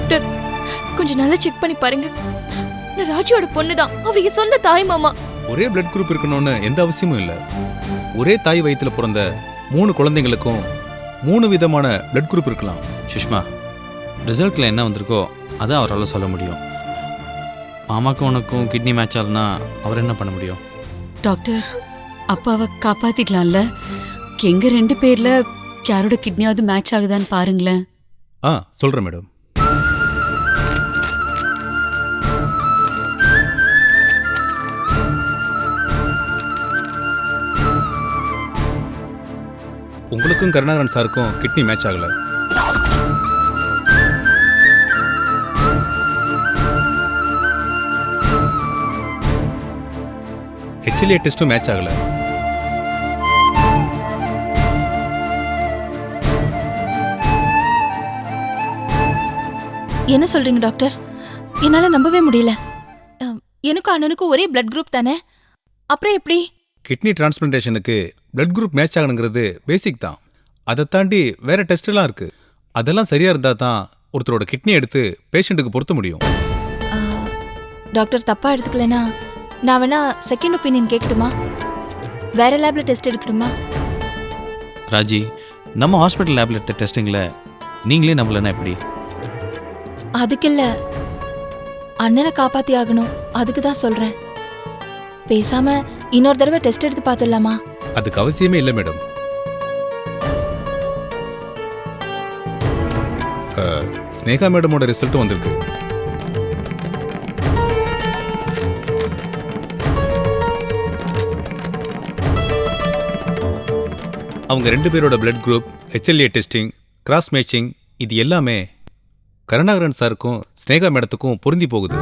Doctor கொஞ்சம் நல்லா check பண்ணி பாருங்க. நான் ராஜியோட பொண்ணுதான். அவருக்கு சொந்த தாய் மாமா. ஒரே பிளட் குரூப் இருக்கணும்னு எந்த அவசியமும் இல்லை. ஒரே தாய் வயிற்றுல பிறந்த 3 குழந்தைங்களுக்கும் 3 விதமான பிளட் குரூப் இருக்கலாம். சுஷ்மா, ரிசல்ட்டில் என்ன வந்திருக்கோ அதான் அவரால் சொல்ல முடியும். மாமாக்கும் உனக்கும் கிட்னி மேட்ச் ஆகலன்னா அவர் என்ன பண்ண முடியும்? டாக்டர், அப்பாவை காப்பாத்திக்கலாம்ல? எங்க 2 பேர்ல யாரோட கிட்னியாவது மேட்ச் ஆகுதான்னு பாருங்களேன். சொல்கிறேன் மேடம். உங்களுக்கும் கருணாகரன் சாருக்கும் கிட்னி மேட்ச் ஆகலை. HLA டெஸ்ட்டும் மேட்ச் ஆகலை. என்ன சொல்றீங்க டாக்டர்? என்னால நம்பவே முடியல. எனக்கும் அண்ணனுக்கும் ஒரே பிளட் குரூப் தானே, அப்புறம் எப்படி? கிட்னி டிரான்ஸ்பிளான்டேஷனுக்கு பிளட் குரூப் மேட்ச் ஆகணுங்கிறது பேசிக் தான். அதை தாண்டி வேற டெஸ்ட்லாம் இருக்கு. அதெல்லாம் சரியா இருந்தா தான் ஒருத்தரோட கிட்னி எடுத்து பேஷண்ட்டுக்கு பொருத்த முடியும். டாக்டர் தப்பா எடுத்துக்கலனா நான் வேணா செகண்ட் ஒப்பீனியன் கேட்கட்டுமா? வேற லேப்ல டெஸ்ட் எடுக்கட்டுமா? ராஜி, நம்ம ஹாஸ்பிட்டல் லேப்ல எடுத்த டெஸ்டிங்கில் நீங்களே நம்பலன்னா எப்படி? அதுக்கு இல்ல, அண்ணனை காப்பாத்தி ஆகணும், அதுக்கு தான் சொல்றேன். பேசாம இன்னொரு தடவை டெஸ்ட் எடுத்து பார்த்துடலாமா? அதுக்கு அவசியமே இல்லை மேடம். ஸ்னேகா மேடமோட ரிசல்ட்டும் வந்திருக்கு. அவங்க 2 பேரோட blood group, HLA testing, cross matching, இது எல்லாமே கருணாகரன் சாருக்கும் ஸ்னேகா மேடத்துக்கும் பொருந்தி போகுது.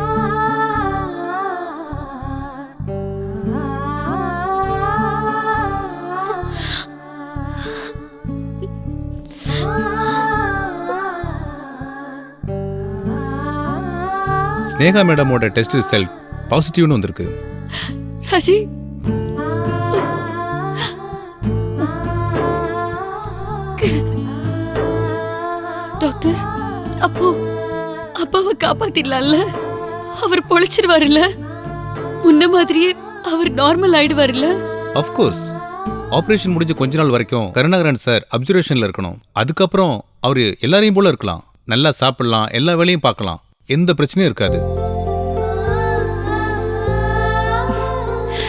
ஸ்னேகா மேடமோட டெஸ்ட் ரிசல்ட் பாசிட்டிவ்னு வந்திருக்கு. ராஜி, டாக்டர், அப்பாவை காப்பாத்திடலாம்ல? அவர் பொழைச்சிருவாருல்ல? முன்ன மாதிரியே அவர் நார்மல் ஆயிடுவாருல்ல? அஃப்கோர்ஸ். ஆபரேஷன் முடிஞ்ச கொஞ்ச நாள் வரைக்கும் கருணாகரன் சார் அப்சர்வேஷன்ல இருக்கணும். அதுக்கப்புறம் அவரு எல்லாரையும் போல இருக்கலாம், நல்லா சாப்பிடலாம், எல்லா வேலையும் பார்க்கலாம், எந்த பிரச்சனையும் இருக்காது.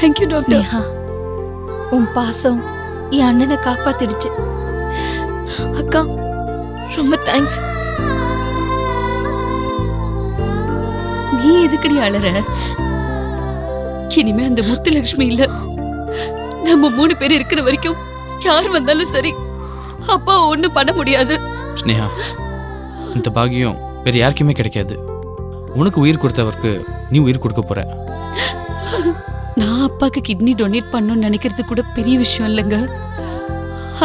Thank you doctor. உன் பாசம் என் அண்ணனை காப்பாத்திடுச்சு. அக்கா, ரொம்ப தேங்க்ஸ். நீ எதுக்கடி அழற? இனிமே அந்த முத்துலட்சுமி இல்ல, நம்ம 3 பேர் இருக்கிற வரைக்கும் யார் வந்தாலும் சரி, அப்பா ஒண்ணும் பண்ண முடியாது. ஸ்னேகா, இந்த பாக்கியம் வேற யாருக்குமே கிடைக்காது. உனக்கு உயிர் கொடுத்தவருக்கு நீ உயிர் கொடுக்க போற. நான் அப்பாக்கு கிட்னி டொனேட் பண்ணணும்னு நினைக்கிறது கூட பெரிய விஷயம் இல்லைங்க.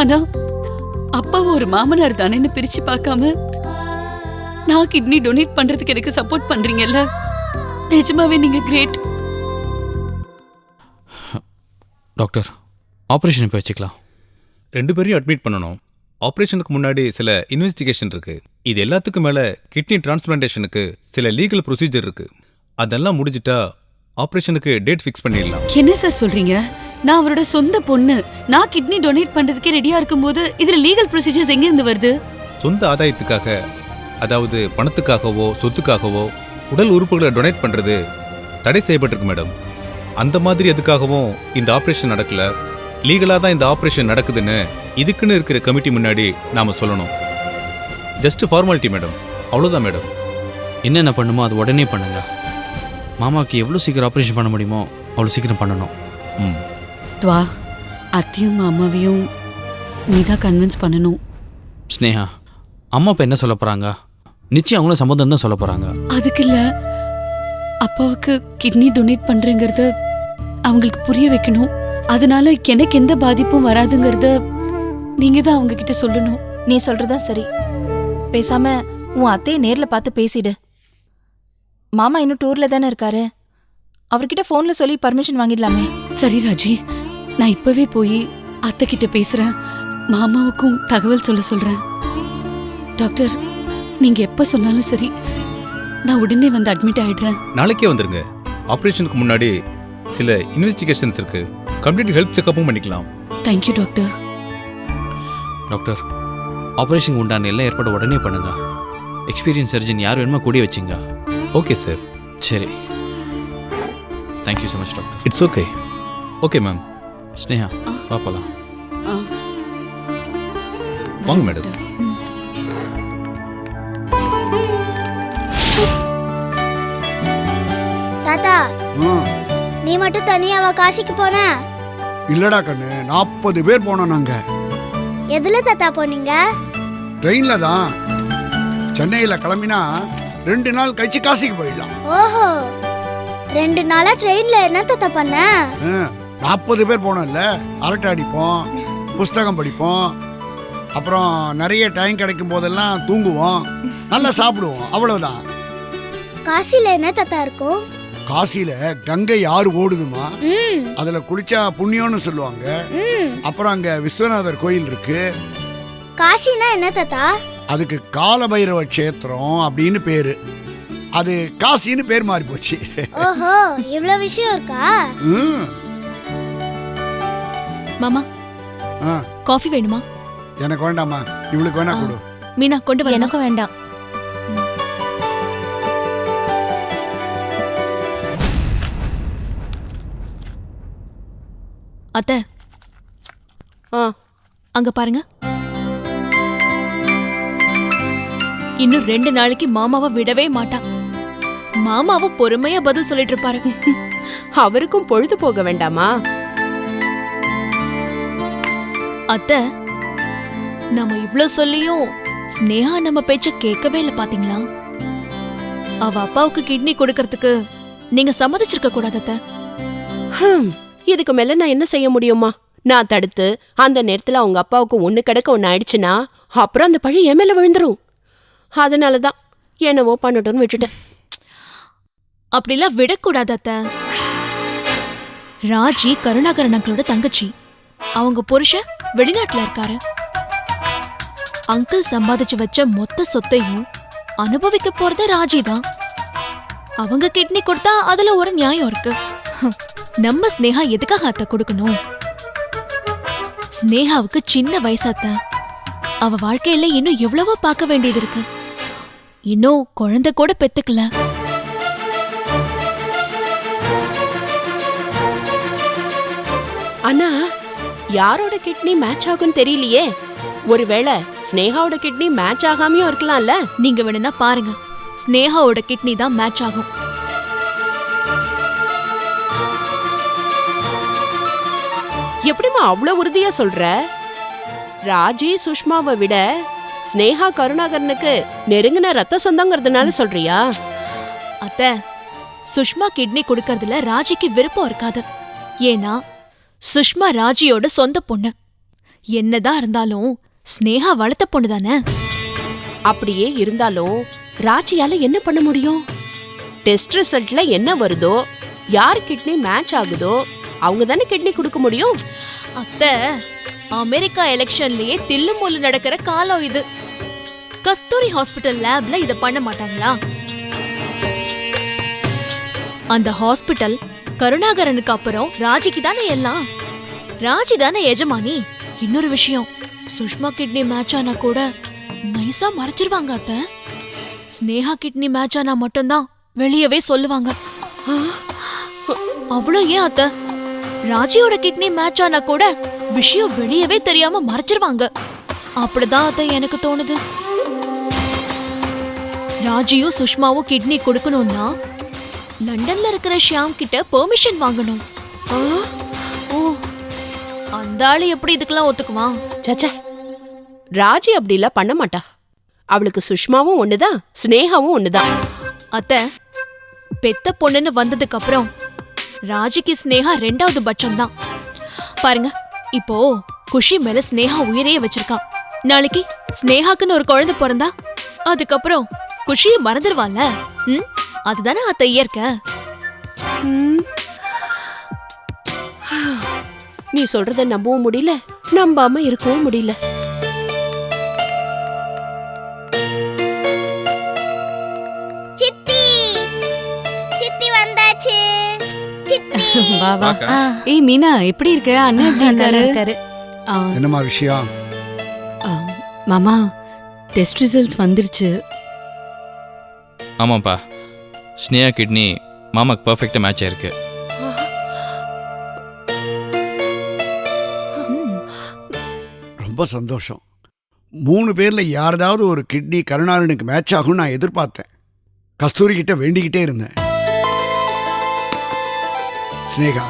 ஆனா அப்பாவை ஒரு மாமனார் தானேன்னு பிரிச்சு பார்க்காம நான் கிட்னி டொனேட் பண்றதுக்கு எனக்கு சப்போர்ட் பண்றீங்கல்ல, நிஜமாவே நீங்க கிரேட். டாக்டர், ஆபரேஷன் இப்போ வச்சுக்கலாம். 2 பேரையும் அட்மிட் பண்ணணும். ஆபரேஷனுக்கு முன்னாடி சில இன்வெஸ்டிகேஷன் இருக்கு. இது எல்லாத்துக்கும் மேல கிட்னி டிரான்ஸ்பிளான்டேஷனுக்கு சில லீகல் ப்ரொசீஜர் இருக்கு. அதெல்லாம் முடிஞ்சிட்டா ஆபரேஷனுக்கு டேட் ஃபிக்ஸ் பண்ணிடலாம். என்ன சார் சொல்றீங்க? நான் அவரோட சொந்த பொண்ணு. நான் கிட்னி டொனேட் பண்றதுக்கே ரெடியா இருக்கும்போது இதுல லீகல் ப்ரொசீஜர்ஸ் எங்க இருந்து வருது? சொந்த ஆதாயத்துக்காக, அதாவது பணத்துக்காகவோ சொத்துக்காகவோ உடல் உறுப்புகளை டொனேட் பண்றது தடை செய்யப்பட்டிருக்கு மேடம். அந்த மாதிரி எதுக்காகவும் இந்த ஆபரேஷன் நடக்கல. லீகலா தான் இந்த ஆபரேஷன் நடக்குதுன்னு இதுக்குன்னு இருக்கிற கமிட்டி முன்னாடி நாம சொல்லணும். ஜஸ்ட் ஃபார்மாலிட்டி மேடம், அவ்வளோதான் மேடம். என்னென்ன பண்ணுமோ அது உடனே பண்ணுங்க. மாமாவுக்கு எவ்வளோ சீக்கிரம் ஆப்ரேஷன் பண்ண முடியுமோ அவ்வளோ சீக்கிரம் பண்ணணும். துவா, அத்தையும் மாமாவையும் நீதான் கன்வின்ஸ் பண்ணணும். ஸ்னேகா, அம்மா இப்போ என்ன சொல்ல போகிறாங்க? நிச்சயம் அவங்களும் சம்மந்தம் தான் சொல்ல போகிறாங்க. அதுக்கு இல்லை, அப்பாவுக்கு கிட்னி டொனேட் பண்ணுறேங்கிறத அவங்களுக்கு புரிய வைக்கணும். அதனால எனக்கு எந்த பாதிப்பும் வராதுங்கிறத நீங்கள் தான் அவங்க கிட்ட சொல்லணும். நீ சொல்றதா சரி. பேசாம உன் அத்தையை நேர்ல பார்த்து பேசிடு. மாமா இன்னும் டூர்ல தானே இருக்காரு, அவர்கிட்ட போன்ல சொல்லி பர்மிஷன் வாங்கிடலாமே. சரி ராஜி, நான் இப்பவே போய் அத்தை கிட்ட பேசுறேன். மாமாவுக்கும் தகவல் சொல்றேன். டாக்டர், நீங்க எப்ப சொன்னாலும் சரி, நான் உடனே வந்து அட்மிட் ஆயிடுறேன். நாளைக்கே வந்துருங்க. ஆப்ரேஷனுக்கு முன்னாடி சில இன்வெஸ்டிகேஷன்ஸ் இருக்கு. கம்ப்ளீட் ஹெல்த் செக்கப்பும் பண்ணிக்கலாம். Thank you doctor. டாக்டர், ஆப்ரேஷனுக்கு உண்டான எல்லா ஏற்பாடு உடனே பண்ணுங்க. எக்ஸ்பீரியன்ஸ் சர்ஜன் யார் வேணுமோ கூடிய வச்சுங்க. Okay sir. சரி, thank you so much doctor. It's okay. Okay ma'am. Sneha, வா போலாம். வாங்க மேடம். தாத்தா, நீ மட்டும் தனியாவா காசிக்கு போன? இல்லடா கண்ணு, 40 பேர் போனோம் நாங்க. எதுல தாத்தா போனீங்க? ட்ரெயின்ல தான். சென்னையில கிளம்பினா 2 நாள் கழிச்சு காசிக்கு போயிடலாம். ஓஹோ, 2 நாளா ட்ரெயின்ல என்ன தாத்தா பண்ண? 40 பேர் போனோம்ல, அரட்டை அடிப்போம், புஸ்தகம் படிப்போம், அப்புறம் நிறைய டைம் கிடைக்கும் போதெல்லாம் தூங்குவோம், நல்லா சாப்பிடுவோம், அவ்வளவுதான். காசில என்ன தாத்தா இருக்கும்? காசில கங்கை ஆறு ஓடுதுமா, ம், அதுல குளிச்சா புண்ணியம்னு சொல்லுவாங்க. ம். அப்புறம் அங்க விஸ்வநாதர் கோயில் இருக்கு. காசினா என்ன தாத்தா? அதுக்கு காலபைரவ க்ஷேத்திரம் அப்படின்னு பேரு. அது காசின்னு பேர் மாறி போச்சு. ஓஹோ, இவ்ளோ விஷயம் இருக்கா? ம். மாமா, ஆ, காஃபி வேணுமா? எனக்கு வேண்டாமா, இவளுக்கு வேணா கொடு. மீனா கொண்டு வா. எனக்கும் வேண்டாம். அத்தை, அங்க பாருங்க. இன்னும் 2 நாளைக்கு மாமாவை விடவே மாட்டான். மாமாவும் பொறுமையா பதில் சொல்லிட்டு இருப்பாரு. அவருக்கும் பொழுது போக வேண்டாமா? அத்தை, நம்ம இவ்ளோ சொல்லியும் ஸ்னேகா நம்ம பேச்ச கேட்கவே இல்ல பாத்தீங்களா? அவ அப்பாவுக்கு கிட்னி கொடுக்கறதுக்கு நீங்க சம்மதிச்சிருக்க கூடாது அத்தை. இதுக்கு மேல நான் என்ன செய்ய முடியுமா? நான் தடுத்து அந்த நேரத்துல அவங்க அப்பாவுக்கு ஒண்ணு கிடக்க ஒண்ணு ஆயிடுச்சுன்னா அப்புறம் அந்த பழி என் மேல விழுந்துரும். அதனாலதான் என்னவோ பண்ணட்டும்னு விட்டுட்டேன். அப்படிலாம் விடக்கூடாது அத்தை. ராஜி கருணாகரன் அங்கிளோட தங்கச்சி. அவங்க புருஷன் வெளிநாட்டுல இருக்காரு. அங்கிள் சம்பாதிச்சு வச்ச மொத்த சொத்தையும் அனுபவிக்க போறது ராஜி தான். அவங்க கிட்னி கொடுத்தா அதுல ஒரு நியாயம் இருக்கு. நம்ம ஸ்னேகா எதுக்காக அத்தை கொடுக்கணும்? ஸ்னேகாவுக்கு சின்ன வயசு அத்தை. அவ வாழ்க்கையில இன்னும் எவ்வளவோ பார்க்க வேண்டியது இருக்கு. இன்னும் குழந்தை கூட பெத்துக்கல. ஆனா யாரோட கிட்னி மேட்ச் ஆகும்னு தெரியலையே. ஒருவேளை ஸ்னேகாவோட கிட்னி மேட்ச் ஆகாமையும் இருக்கலாம்ல. நீங்க வேணும்னா பாருங்க, ஸ்னேகாவோட கிட்னி தான் மேட்ச் ஆகும். எப்படிமா அவ்வளவு உறுதியா சொல்ற? ராஜி சுஷ்மாவை விட ஸ்னேகா கருணாகரனுக்கு நெருங்கின ரத்த சொந்தங்கிறதுனால சொல்றியா? அத்தை, சுஷ்மா கிட்னி கொடுக்கறதுல ராஜிக்கு விருப்பம் இருக்காது. ஏன்னா சுஷ்மா ராஜியோட சொந்த பொண்ணு. என்னதான் இருந்தாலும் ஸ்னேகா வளர்த்த பொண்ணு தானே. அப்படியே இருந்தாலும் ராஜியால என்ன பண்ண முடியும்? டெஸ்ட் ரிசல்ட்ல என்ன வருதோ, யார் கிட்னி மேட்ச் ஆகுதோ அவங்க தானே கிட்னி கொடுக்க முடியும். அத்தை, அமெரிக்கா எலெக்ஷன்லயே தில்லு முள்ளு நடக்கிற காலம் இது. கஸ்தூரி ஹாஸ்பிட்டல் லேப்ல இத பண்ண மாட்டாங்களா? அந்த ஹாஸ்பிட்டல் கருணாகரனுக்கு அப்புறம் ராஜிக்கு தானே எல்லாம். ராஜி தானே எஜமானி. இன்னொரு விஷயம், சுஷ்மா கிட்னி மேட்ச் ஆனா கூட நைஸா மறைச்சிருவாங்க அத்தை. ஸ்னேகா கிட்னி மேட்ச் ஆனா மட்டும்தான் வெளியவே சொல்லுவாங்க. அவ்வளோ ஏன் அத்தை, ராஜியோட கிட்னி மேட்ச் ஆனா கூட விஷயம் வெளியவே தெரியாம மறைச்சிருவாங்க. அப்படிதான் அத்தை எனக்கு தோணுது. ராஜியும் சுஷ்மாவும் கிட்னி கொடுக்கணும்னா லண்டன்ல இருக்கிற ஷியாம் கிட்ட பெர்மிஷன் வாங்கணும். அந்த ஆளு எப்படி இதுக்கெல்லாம் ஒத்துக்குவான்? சச்சா, ராஜி அப்படிலாம் பண்ண மாட்டா. அவளுக்கு சுஷ்மாவும் ஒண்ணுதான், ஸ்னேகாவும் ஒண்ணுதான். அத்தை, பெத்த பொண்ணுன்னு வந்ததுக்கு அப்புறம் ராஜிக்கு ஸ்னேகா 2வது பட்சம் தான். பாருங்க, இப்போ குஷி மேல ஸ்னேகா உயிரையே வச்சிருக்கான். நாளைக்கு ஸ்னேகாக்குன்னு ஒரு குழந்தை பிறந்தா அதுக்கப்புறம் குஷியை மறந்துடுவான்ல. அதுதானே அத்தை இயற்கை. நீ சொல்றத நம்பவும் முடியல, நம்பாம இருக்கவும் முடியல. வா வா வாக்கா. ஏய் மீனா எப்படி இருக்க அண்ணன் எப்படி இருக்காரு ஆ, என்னம்மா விஷயம்? ஆ, மாமா டெஸ்ட் ரிசல்ட்ஸ் வந்துருச்சு. ஆமாப்பா, ஸ்னேகா கிட்னி மாமாக்கு பர்ஃபெக்டாக மேட்ச் ஆயிருக்கு. ரொம்ப சந்தோஷம். 3 பேர்ல யாரதாவது ஒரு கிட்னி கருணாகரனுக்கு மேட்ச் ஆகும்னு நான் எதிர்பார்த்தேன். கஸ்தூரி கிட்ட வேண்டிக்கிட்டே இருந்தேன். ஸ்னேகா,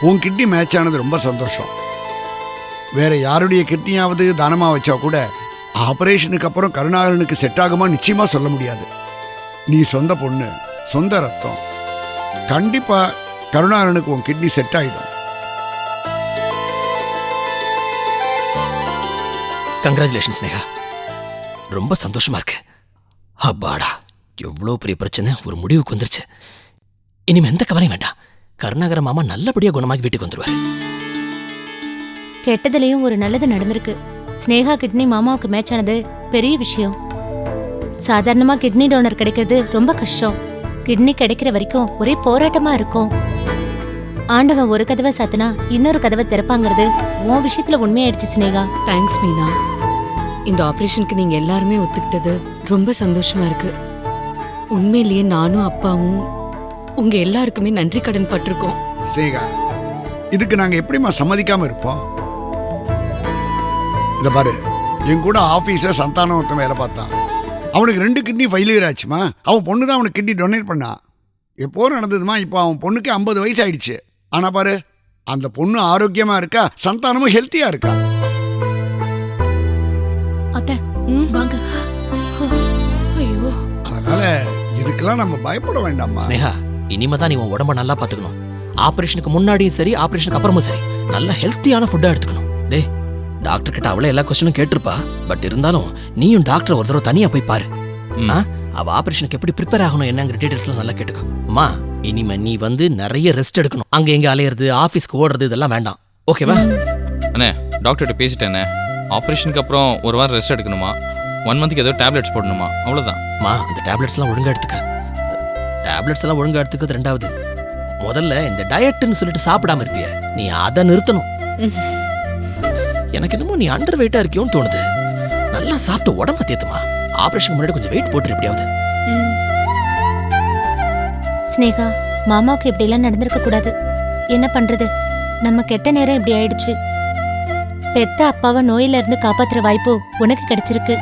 உன் கிட்னி மேட்ச் ஆனது ரொம்ப சந்தோஷம். வேற யாருடைய கிட்னியாவது தானமா வச்சா கூட ஆபரேஷனுக்கு அப்புறம் கருணாகரனுக்கு செட் ஆகுமா நிச்சயமா சொல்ல முடியாது. நீ சொந்த பொண்ணு, சொந்த ரத்தம். கண்டிப்பா கருணாகரனுக்கு உன் கிட்னி செட் ஆயிடும். கங்க்ராச்சுலேஷன்ஸ் ஸ்னேகா, ரொம்ப சந்தோஷமா இருக்கு. அப்பாடா, எவ்வளோ பெரிய பிரச்சனை ஒரு முடிவுக்கு வந்துருச்சு. இனிமே எந்த கவலையும் வேண்டாம். கருணாகர மாமா நல்லபடியா குணமாகி வீட்டுக்கு வந்துருவாரு. கெட்டதுலயும் ஒரு நல்லது நடந்திருக்கு. ஸ்னேகா கிட்னி மாமாவுக்கு மேட்ச் ஆனது பெரிய விஷயம். சாதாரணமா கிட்னி டோனர் கிடைக்கிறது ரொம்ப கஷ்டம். கிட்னி கிடைக்கிற வரைக்கும் ஒரே போராட்டமா இருக்கும். ஆண்டவன் ஒரு கதவை சாத்தினா இன்னொரு கதவை திறப்பாங்கிறது உன் விஷயத்துல உண்மையாயிடுச்சு ஸ்னேகா. தேங்க்ஸ் மீனா. இந்த ஆபரேஷனுக்கு நீங்க எல்லாருமே ஒத்துக்கிட்டது ரொம்ப சந்தோஷமா இருக்கு. உண்மையிலேயே நானும் அப்பாவும் உங்க எல்லாருக்குமே நன்றி கடன் பட்டிருக்கோம். ஸ்னேகா, இதுக்கு நாங்க எப்படிம்மா சம்மதிக்காம இருப்போம்? இத பாரு, என் கூட ஆபீஸ்ல சந்தானம் ஒருத்தன் வேலை பார்த்தான். அவனுக்கு 2 கிட்னி ஃபெயிலியர் ஆச்சுமா. அவன் பொண்ணு தான் அவனுக்கு கிட்னி டொனேட் பண்ணான். எப்போ நடந்ததுமா? இப்போ அவன் பொண்ணுக்கு 50 வயசு ஆயிடுச்சு. ஆனா பாரு, அந்த பொண்ணு ஆரோக்கியமா இருக்கா, சந்தானமும் ஹெல்த்தியா இருக்கா. அத்தை வாங்க. ஐயோ, அதனால இதுக்கெல்லாம் நம்ம பயப்பட வேண்டாம்மா. ஸ்னேகா, இனிமே தான் நீ உன் உடம்ப நல்லா பாத்துக்கணும். ஆபரேஷனுக்கு முன்னாடியும் சரி, ஆபரேஷனுக்கு அப்புறமும் சரி, நல்ல ஹெல்த்தியான ஃபுட்டா எடுத்துக்கணும். டேய், டாக்டர் கிட்ட அவளே எல்லா கொஸ்டினும் கேட்டிருப்பா. பட் இருந்தாலும் நீயும் டாக்டர் ஒரு தடவை தனியா போய் பாரு. அவ ஆபரேஷனுக்கு எப்படி ப்ரிப்பேர் ஆகணும் என்னங்கிற டீடைல்ஸ்லாம் நல்லா கேட்டுக்கோ. அம்மா, இனிமே நீ நிறைய ரெஸ்ட் எடுக்கணும். அங்க எங்க அலையிறது, ஆபீஸ்க்கு ஓடுறது இதெல்லாம் வேண்டாம். ஓகேவா? அண்ணே, டாக்டர்கிட்ட பேசிட்டேண்ணே. ஆப்ரேஷனுக்கு அப்புறம் ஒரு வாரம் ரெஸ்ட் எடுக்கணுமா, 1 மந்த்துக்கு ஏதோ டேப்லெட்ஸ் போடணுமா, அவ்வளோதான். மா, அந்த டேப்லெட்ஸ்லாம் ஒழுங்கா எடுத்துக்க. டேப்லெட்ஸ் எல்லாம் ஒழுங்கா எடுத்துக்கிறது ரெண்டாவது. முதல்ல இந்த டயட்னு சொல்லிட்டு சாப்பிடாம இருப்பிய, நீ அதை நிறுத்தணும். எனக்கு என்னமோ நீ அண்டர் வெயிட்டா இருக்கியோன்னு தோணுது. நல்லா சாப்பிட்டு உடம்ப தேத்துமா. ஆபரேஷன் முன்னாடி கொஞ்சம் வெயிட் போட்டு எப்படியாவது. ஸ்னேகா, மாமாவுக்கு இப்படி எல்லாம் நடந்திருக்க கூடாது. என்ன பண்றது, நம்ம கெட்ட நேரம் இப்படி ஆயிடுச்சு. பெத்த அப்பாவை நோயில இருந்து காப்பாத்துற வாய்ப்பு உனக்கு கிடைச்சிருக்கு.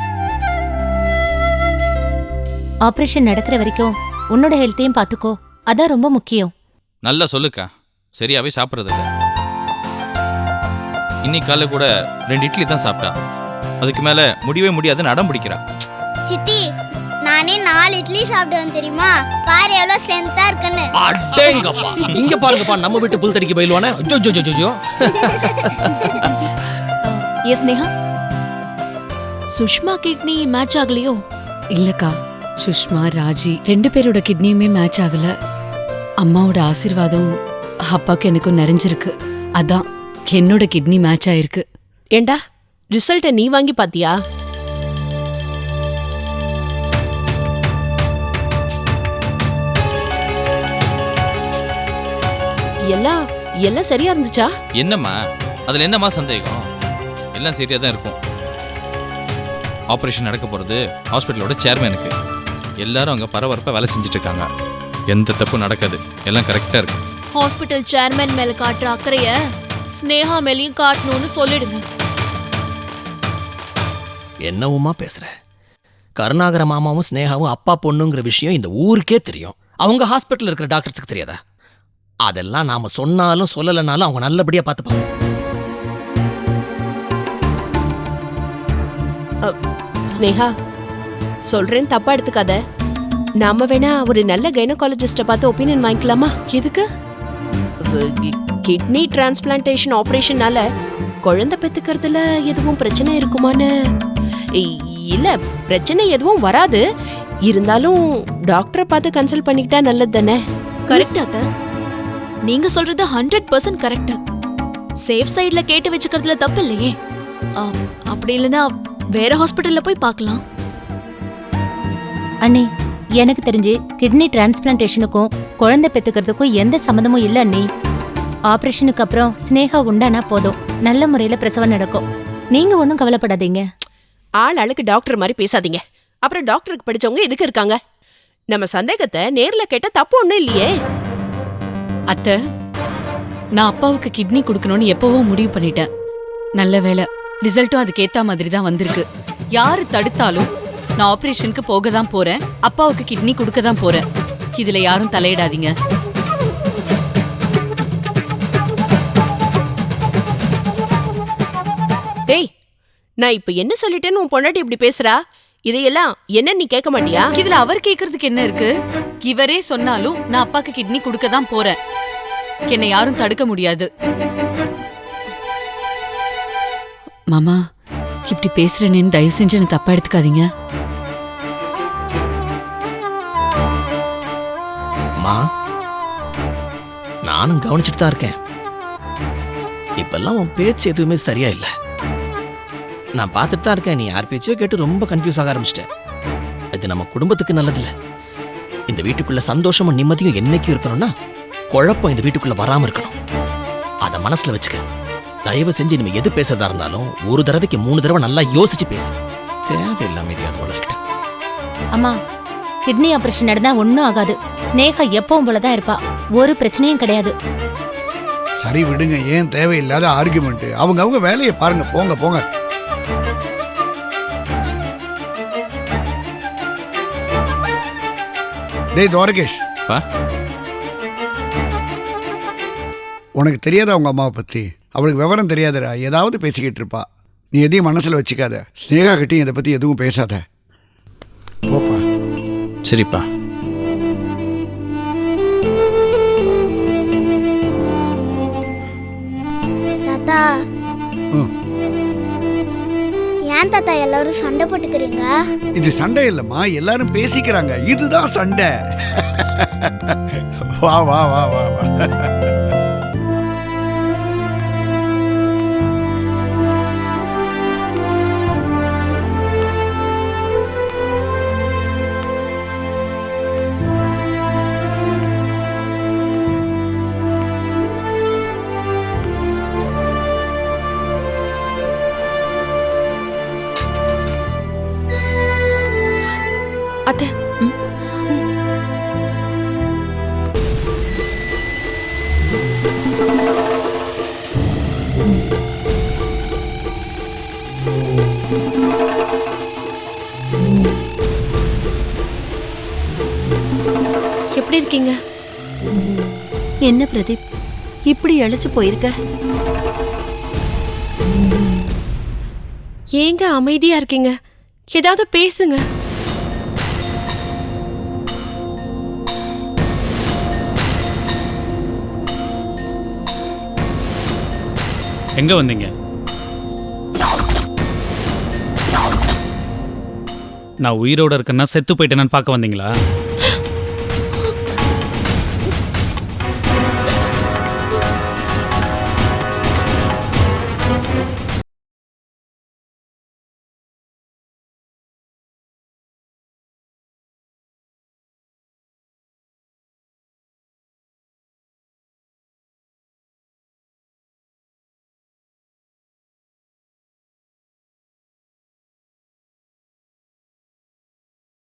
ஆபரேஷன் நடக்கிற வரைக்கும் உன்னோட ஹெல்த்தையும் பாத்துக்கோ, அதான் ரொம்ப முக்கியம். நல்லா சொல்லுக்கா, சரியாவே சாப்பிட்றதில்ல. இன்னைக்கு காலைல கூட 2 இட்லி தான் சாப்பிட்டா. அதுக்கு மேல முடியவே முடியாதுன்னு அடம் பிடிக்கிறா. சித்தி, நானே 4 இட்லி சாப்பிடுவேன் தெரியுமா? பாரு எவ்வளவு ஸ்ட்ரென்த்தா இருக்குன்னு. அடேங்கப்பா, இங்க பாருங்கப்பா, நம்ம வீட்டு புல் தடிக்கு பயிலுவானே. ஜோ. ஏ ஸ்னேகா, சுஷ்மா கிட்னி மேட்ச் ஆகலையோ? இல்லக்கா, சுஷ்மா, ராஜி 2 பேரோட கிட்னியுமே மேட்ச் ஆகல. அம்மாவோட ஆசீர்வாதம் அப்பாவுக்கு எனக்கும் நிறைஞ்சிருக்கு. அதான் என்னோட கிட்னி மேட்ச் ஆயிருக்கு. ஏண்டா, ரிசல்ட்டை நீ வாங்கி பாத்தியா? எல்லாம் சரியா இருந்துச்சா? என்னம்மா அதுல என்னம்மா சந்தேகம்? எல்லாம் சரியா தான் இருக்கும். ஆபரேஷன் நடக்க போறது ஹாஸ்பிட்டலோட சேர்மேனுக்கு. எல்லாரும் அங்க பரபரப்பா வேலை செஞ்சுட்டு இருக்காங்க. எந்த தப்பும் நடக்காது, எல்லாம் கரெக்டா இருக்கு. ஹாஸ்பிட்டல் சேர்மேன் மேல காட்டுற அக்கறைய ஸ்னேகா மேலையும் காட்டணும்னு சொல்லிடுங்க. என்னவுமா பேசுற? கருணாகர மாமாவும் ஸ்னேகாவும் அப்பா பொண்ணுங்கிற விஷயம் இந்த ஊருக்கே தெரியும். அவங்க ஹாஸ்பிட்டல் இருக்கிற டாக்டர்ஸுக்கு தெரியாதா? அதெல்லாம் நாம சொன்னாலும் சொல்லலைனாலும் அவங்க நல்லபடியா பார்த்துப்பாங்க. ஸ்னேகா, சொல்றேன், தப்பா எடுத்துக்காத. நாம வேணா ஒரு நல்ல கைனகாலஜிஸ்ட பார்த்து ஒப்பீனியன் வாங்கிக்கலாமா? எதுக்கு? கிட்னி டிரான்ஸ்பிளான்டேஷன் ஆபரேஷனால குழந்தை பெத்துக்கிறதுல எதுவும் பிரச்சனை இருக்குமான்னு. இல்ல, பிரச்சனை எதுவும் வராது. இருந்தாலும் டாக்டரை பார்த்து கன்சல்ட் பண்ணிக்கிட்டா நல்லது தானே? கரெக்ட் அத்த, நீங்க சொல்றது 100% கரெக்ட். சேஃப் சைடுல கேட்டு வச்சுக்கிறதுல தப்பு இல்லையே. அப்படி இல்லைன்னா வேற ஹாஸ்பிட்டல்ல போய் பார்க்கலாம். அண்ணே, எனக்கு தெரிஞ்சு கிட்னி டிரான்ஸ்பிளான்டேஷனுக்கும் குழந்தை பெத்துக்கிறதுக்கும் எந்த சம்மந்தமும் இல்ல அண்ணி. ஆபரேஷனுக்கு அப்புறம் ஸ்னேகா உண்டானா போதும், நல்ல முறையில பிரசவம் நடக்கும். நீங்க ஒன்றும் கவலைப்படாதீங்க. ஆள் ஆளுக்கு டாக்டர் மாதிரி பேசாதீங்க. அப்புறம் டாக்டருக்கு படிச்சவங்க எதுக்கு இருக்காங்க? நம்ம சந்தேகத்தை நேர்ல கேட்டா தப்பு ஒண்ணும் இல்லையே. அத்தை, நான் அப்பாவுக்கு கிட்னி கொடுக்கணும்னு எப்பவோ முடிவு பண்ணிட்டேன். நல்ல வேளை ரிசல்ட்டும் அதுக்கேத்த மாதிரி தான் வந்திருக்கு. யாரு தடுத்தாலும் நான் ஆபரேஷனுக்கு போக தான் போறேன், அப்பாவுக்கு கிட்னி கொடுக்க தான் போறேன். இதுல யாரும் தலையிடாதீங்க. டேய், நான் இப்ப என்ன சொல்லிட்டேன்னு உன் பொண்டாட்டி இப்படி பேசுறா? இதையெல்லாம் என்ன நீ கேட்க மாட்டியா? இதுல அவர் கேக்குறதுக்கு என்ன இருக்கு? இவரே சொன்னாலும் நான் அப்பாக்கு கிட்னி கொடுக்க தான் போறேன். என்னை யாரும் தடுக்க முடியாது. மாமா, இப்படி பேசுறேன்னு தயவு செஞ்சு என்ன தப்பா எடுத்துக்காதீங்க. அம்மா, நானும் கவனிச்சுட்டு தான் இருக்கேன். இப்பெல்லாம் உன் பேச்சு எதுவுமே சரியா இல்லை. நான் பார்த்துட்டு தான் இருக்கேன். நீ யார் பேச்சோ கேட்டு ரொம்ப கன்ஃபியூஸ் ஆக ஆரம்பிச்சிட்டேன். இது நம்ம குடும்பத்துக்கு நல்லதில்ல. இந்த வீட்டுக்குள்ள சந்தோஷமும் நிம்மதியும் என்னைக்கும் இருக்கணும்னா குழப்பம் இந்த வீட்டுக்குள்ள வராம இருக்கணும். அதை மனசுல வச்சுக்க. தயவு செஞ்சு இனிமே எது பேசுறதா இருந்தாலும் ஒரு தடவைக்கு 3 தடவை நல்லா யோசிச்சு பேசு. தேவையில்லாம இது அது வளர்க்கிட்ட. அம்மா, கிட்னி ஆபரேஷன் நடந்தா ஒன்றும் ஆகாது. ஸ்னேகா எப்பவும் போலதான் இருப்பா, ஒரு பிரச்சனையும் கிடையாது. சரி விடுங்க, ஏன் தேவையில்லாத ஆர்குமெண்ட்? அவங்க வேலையை பாருங்க, போங்க போங்க. டேய் துவாரகேஷ், உனக்கு தெரியாதா உங்க அம்மாவை பத்தி? அவளுக்கு விவரம் தெரியாதடா, ஏதாவது பேசிக்கிட்டு இருப்பா. நீ எதையும் மனசுல வச்சுக்காத. ஸ்னேகா கிட்டையும் இதை பத்தி எதுவும் பேசாத. போப்பா. சரிப்பா. தாத்தா, ஏன் தாத்தா எல்லாரும் சண்டை போட்டுக்கிறீங்க? இது சண்டை இல்லம்மா, எல்லாரும் பேசிக்கிறாங்க. இதுதான் சண்டை. வா வா வா வா வா. அத்தை, எப்படி இருக்கீங்க? என்ன பிரதீப், இப்படி இழைச்சு போயிருக்க? ஏங்க அமைதியா இருக்கீங்க? ஏதாவது பேசுங்க. எங்க வந்தீங்க? நான் உயிரோட இருக்கேன்னா செத்து போயிட்டேன்னு பார்க்க வந்தீங்களா?